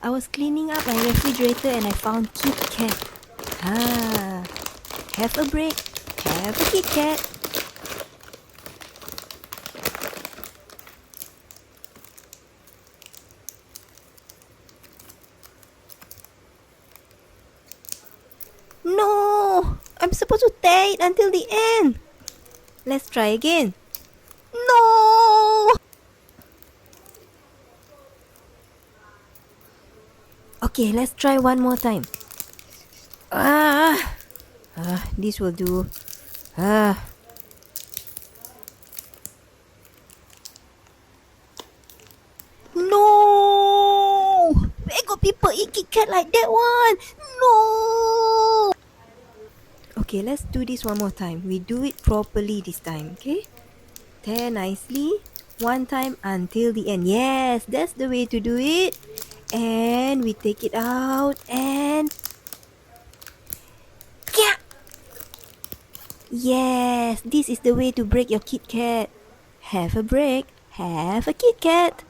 I was cleaning up my refrigerator and I found Kit Kat. Have a break. Have a Kit Kat. No! I'm supposed to tear it until the end. Let's try again. No! Okay, let's try one more time. This will do. No! Where got people eat Kit Kat like that one? No! Okay, let's do this one more time. We do it properly this time, okay? Tear nicely. One time until the end. Yes, that's the way to do it. And we take it out and... Yeah! Yes, this is the way to break your Kit Kat. Have a break. Have a Kit Kat.